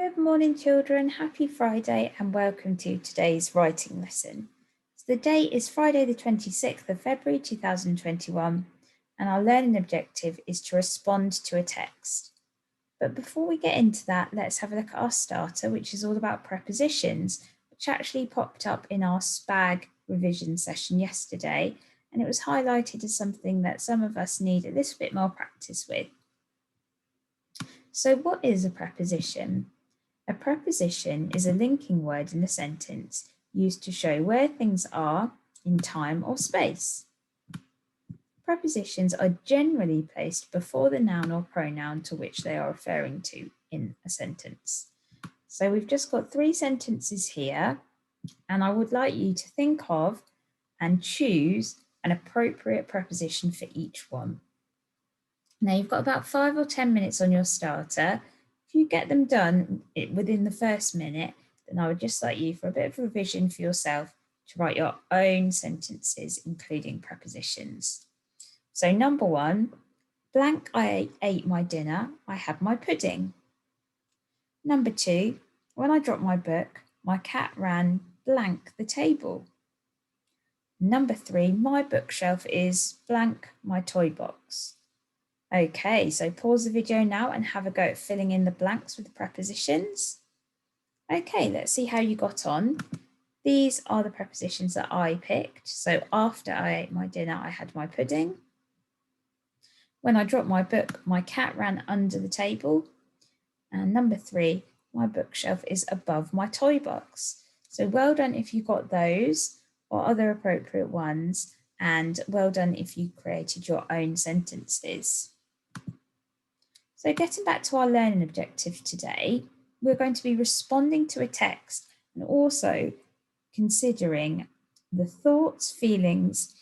Good morning, children. Happy Friday and welcome to today's writing lesson. So the date is Friday the 26th of February 2021 and our learning objective is to respond to a text. But before we get into that, let's have a look at our starter, which is all about prepositions, which actually popped up in our SPAG revision session yesterday, and it was highlighted as something that some of us need a little bit more practice with. So what is a preposition? A preposition is a linking word in a sentence used to show where things are in time or space. Prepositions are generally placed before the noun or pronoun to which they are referring to in a sentence. So we've just got 3 sentences here, and I would like you to think of and choose an appropriate preposition for each one. Now you've got about 5 or 10 minutes on your starter. If you get them done within the first minute, then I would just like you for a bit of revision for yourself to write your own sentences, including prepositions. So number 1, blank, I ate my dinner, I had my pudding. Number 2, when I dropped my book, my cat ran blank the table. Number 3, my bookshelf is blank my toy box. Okay, so pause the video now and have a go at filling in the blanks with the prepositions. Okay, let's see how you got on. These are the prepositions that I picked. So after I ate my dinner, I had my pudding. When I dropped my book, my cat ran under the table. And number 3, my bookshelf is above my toy box. So well done if you got those or other appropriate ones, and well done if you created your own sentences. So getting back to our learning objective today, we're going to be responding to a text and also considering the thoughts, feelings,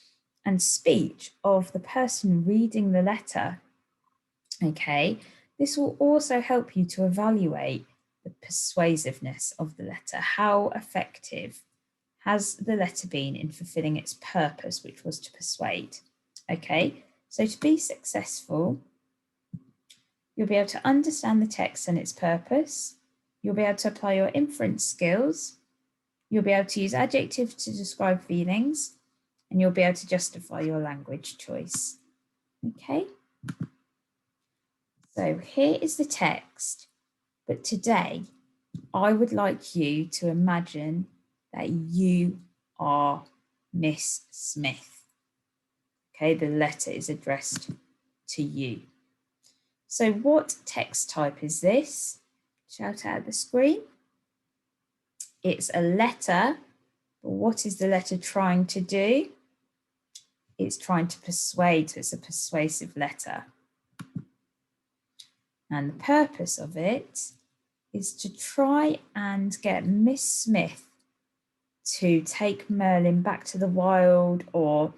and speech of the person reading the letter. Okay, this will also help you to evaluate the persuasiveness of the letter. How effective has the letter been in fulfilling its purpose, which was to persuade? Okay, so to be successful, you'll be able to understand the text and its purpose. You'll be able to apply your inference skills. You'll be able to use adjectives to describe feelings, and you'll be able to justify your language choice. Okay? So here is the text, but today I would like you to imagine that you are Miss Smith. Okay, the letter is addressed to you. So what text type is this? Shout out the screen. It's a letter, but what is the letter trying to do? It's trying to persuade, so it's a persuasive letter. And the purpose of it is to try and get Miss Smith to take Merlin back to the wild, or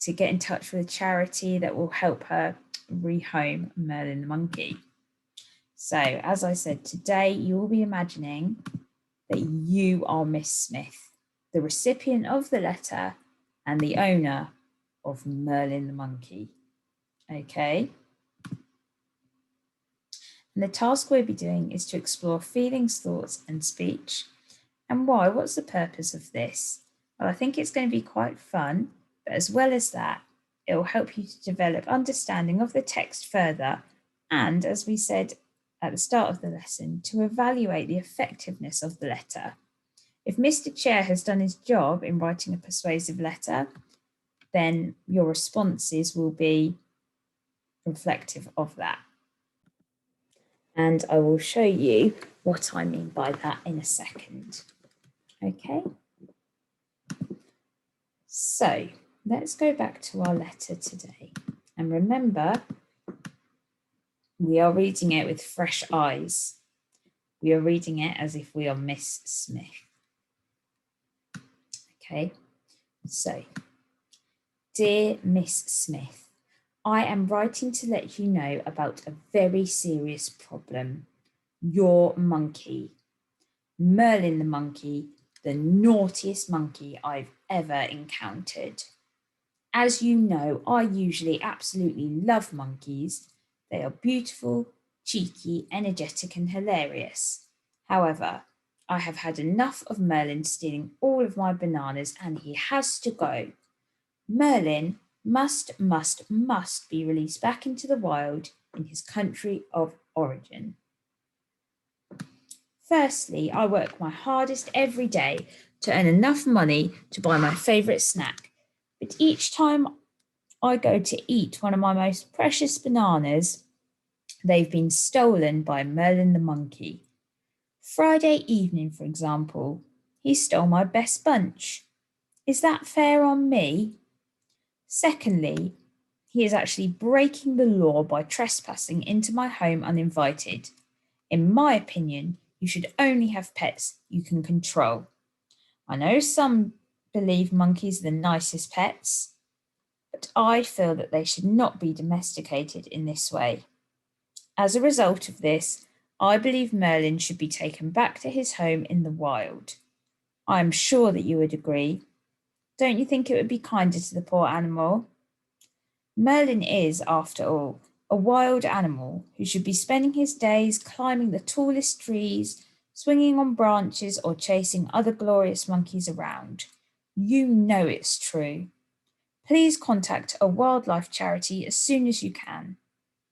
to get in touch with a charity that will help her rehome Merlin the monkey. So as I said, today you will be imagining that you are Miss Smith, the recipient of the letter and the owner of Merlin the monkey. Okay. And the task we'll be doing is to explore feelings, thoughts, and speech. And why? What's the purpose of this? Well, I think it's going to be quite fun, but as well as that, it will help you to develop understanding of the text further, and as we said at the start of the lesson, to evaluate the effectiveness of the letter. If Mr. Chair has done his job in writing a persuasive letter, then your responses will be reflective of that. And I will show you what I mean by that in a second. Okay. So let's go back to our letter today. And remember, we are reading it with fresh eyes. We are reading it as if we are Miss Smith. Okay, so, dear Miss Smith, I am writing to let you know about a very serious problem. Your monkey, Merlin the monkey, the naughtiest monkey I've ever encountered. As you know, I usually absolutely love monkeys. They are beautiful, cheeky, energetic, and hilarious. However, I have had enough of Merlin stealing all of my bananas and he has to go. Merlin must be released back into the wild in his country of origin. Firstly, I work my hardest every day to earn enough money to buy my favourite snack. But each time I go to eat one of my most precious bananas, they've been stolen by Merlin the monkey. Friday evening, for example, he stole my best bunch. Is that fair on me? Secondly, he is actually breaking the law by trespassing into my home uninvited. In my opinion, you should only have pets you can control. I know some believe monkeys are the nicest pets, but I feel that they should not be domesticated in this way. As a result of this, I believe Merlin should be taken back to his home in the wild. I am sure that you would agree. Don't you think it would be kinder to the poor animal? Merlin is, after all, a wild animal who should be spending his days climbing the tallest trees, swinging on branches, or chasing other glorious monkeys around. You know it's true. Please contact a wildlife charity as soon as you can.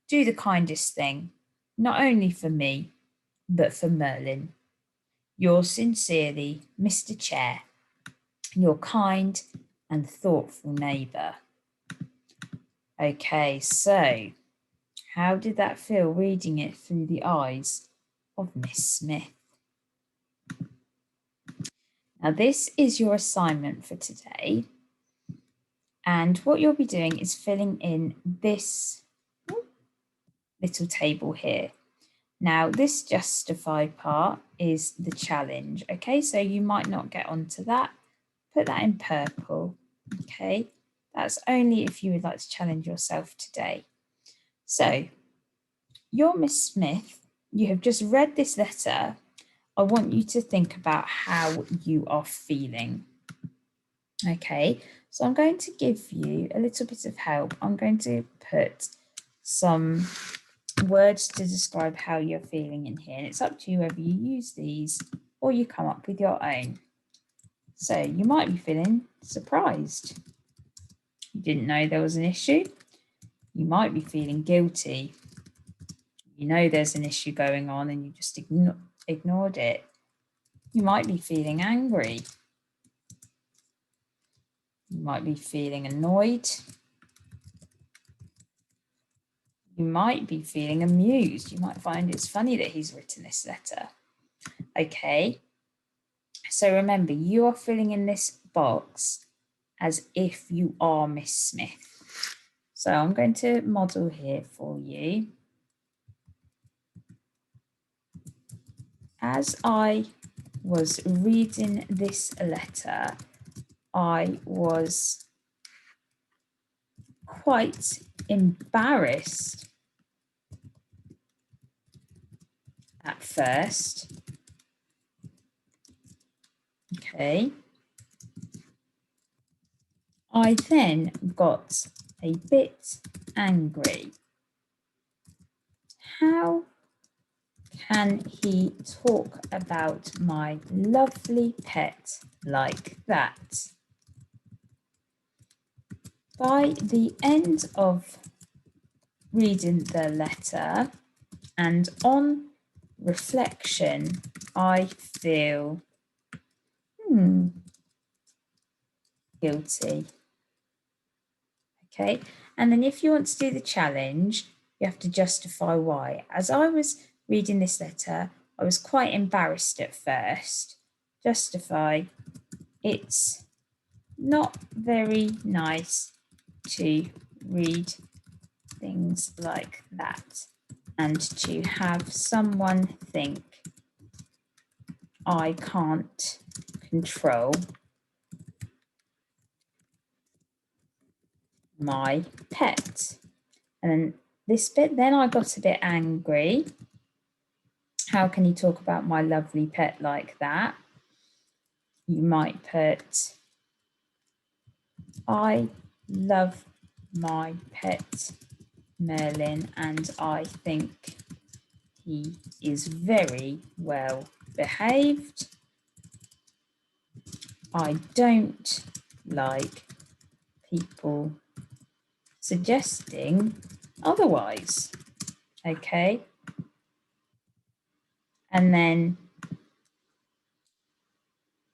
Do the kindest thing, not only for me, but for Merlin. Yours sincerely, Mr. Chair, your kind and thoughtful neighbour. Okay, so how did that feel reading it through the eyes of Miss Smith? Now, this is your assignment for today. And what you'll be doing is filling in this little table here. Now, this justify part is the challenge. Okay, so you might not get onto that. Put that in purple. Okay, that's only if you would like to challenge yourself today. So, you're Miss Smith. You have just read this letter. I want you to think about how you are feeling. Okay, so I'm going to give you a little bit of help. I'm going to put some words to describe how you're feeling in here. And it's up to you whether you use these or you come up with your own. So you might be feeling surprised. You didn't know there was an issue. You might be feeling guilty. You know there's an issue going on and you just ignored it. You might be feeling angry. You might be feeling annoyed. You might be feeling amused. You might find it's funny that he's written this letter. Okay, so remember, you are filling in this box as if you are Miss Smith. So I'm going to model here for you. As I was reading this letter, I was quite embarrassed at first. Okay. I then got a bit angry. How can he talk about my lovely pet like that? By the end of reading the letter and on reflection, I feel guilty. Okay, and then if you want to do the challenge, you have to justify why. As I was reading this letter, I was quite embarrassed at first. Justify, it's not very nice to read things like that and to have someone think I can't control my pet. And then this bit, then I got a bit angry. How can you talk about my lovely pet like that? You might put, I love my pet Merlin and I think he is very well behaved. I don't like people suggesting otherwise. Okay. And then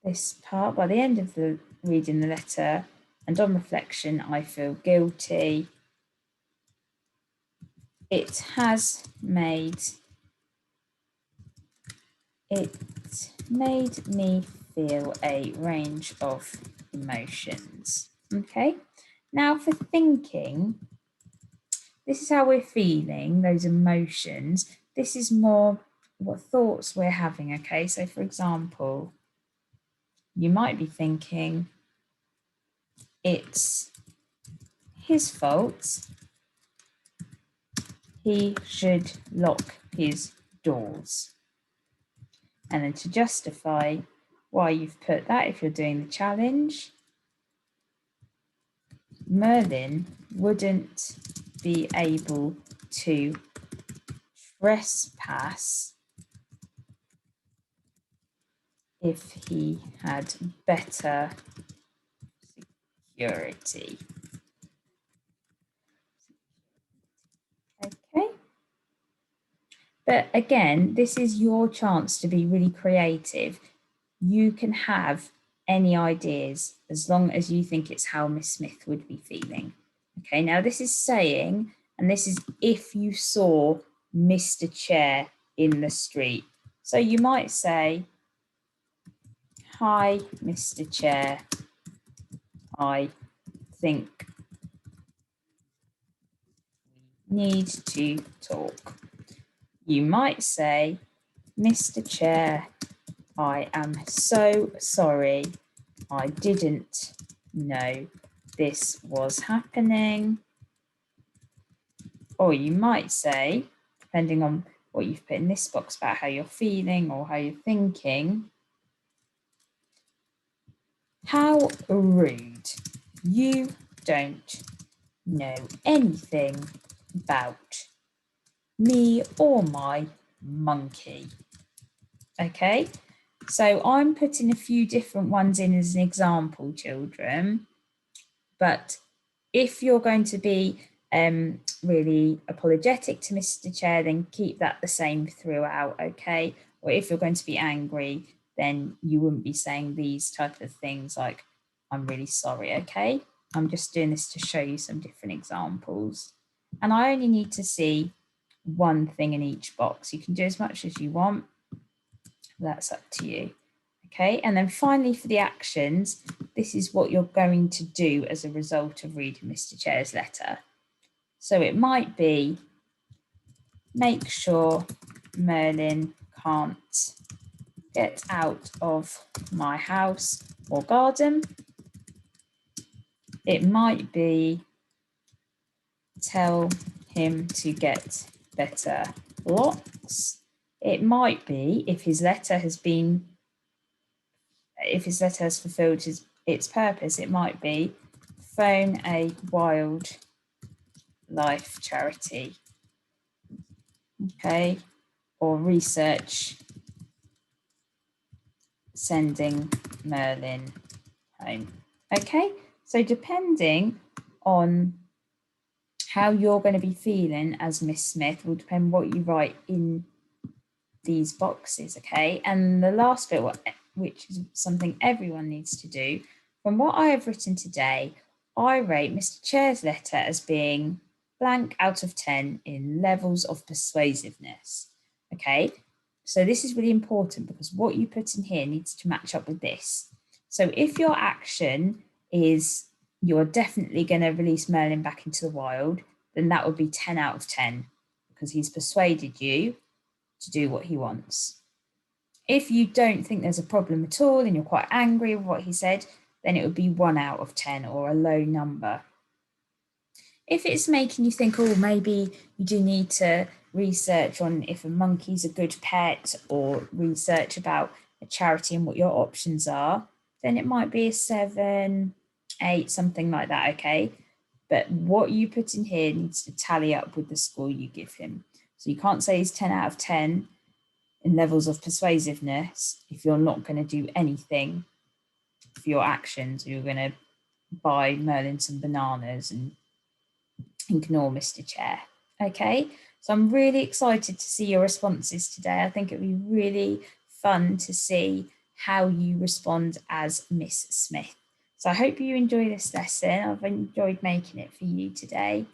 this part, by the end of the reading the letter, and on reflection, I feel guilty. It has made me feel a range of emotions. Okay. Now for thinking, this is how we're feeling, those emotions. This is more what thoughts we're having. Okay. So for example, you might be thinking, it's his fault. He should lock his doors. And then to justify why you've put that, if you're doing the challenge, Merlin wouldn't be able to trespass if he had better security. Okay. But again, this is your chance to be really creative. You can have any ideas as long as you think it's how Miss Smith would be feeling. Okay, now this is saying, and this is if you saw Mr. Chair in the street. So you might say, hi, Mr. Chair, I think we need to talk. You might say, Mr. Chair, I am so sorry. I didn't know this was happening. Or you might say, depending on what you've put in this box about how you're feeling or how you're thinking, how rude. You don't know anything about me or my monkey. Okay, so I'm putting a few different ones in as an example, children, but if you're going to be really apologetic to Mr. Chair, then keep that the same throughout, okay? Or if you're going to be angry, then you wouldn't be saying these type of things like, I'm really sorry, okay? I'm just doing this to show you some different examples. And I only need to see one thing in each box. You can do as much as you want. That's up to you. Okay, and then finally for the actions, this is what you're going to do as a result of reading Mr. Chair's letter. So it might be, make sure Merlin can't get out of my house or garden. It might be, tell him to get better locks. It might be, if his letter has fulfilled its purpose, it might be, phone a wildlife charity, okay, or research sending Merlin home. Okay, so depending on how you're going to be feeling as Miss Smith will depend what you write in these boxes, okay? And the last bit, which is something everyone needs to do, from what I have written today, I rate Mr. Chair's letter as being blank out of 10 in levels of persuasiveness, okay? So this is really important because what you put in here needs to match up with this. So if your action is you're definitely going to release Merlin back into the wild, then that would be 10 out of 10 because he's persuaded you to do what he wants. If you don't think there's a problem at all and you're quite angry with what he said, then it would be 1 out of 10 or a low number. If it's making you think, oh, maybe you do need to research on if a monkey's a good pet or research about a charity and what your options are, then it might be a 7, 8, something like that, okay? But what you put in here needs to tally up with the score you give him. So you can't say he's 10 out of 10 in levels of persuasiveness if you're not going to do anything for your actions. You're going to buy Merlin some bananas and ignore Mr. Chair. Okay, so I'm really excited to see your responses today. I think it'd be really fun to see how you respond as Miss Smith. So I hope you enjoy this lesson. I've enjoyed making it for you today.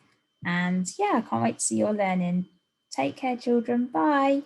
And yeah, I can't wait to see your learning. Take care, children. Bye.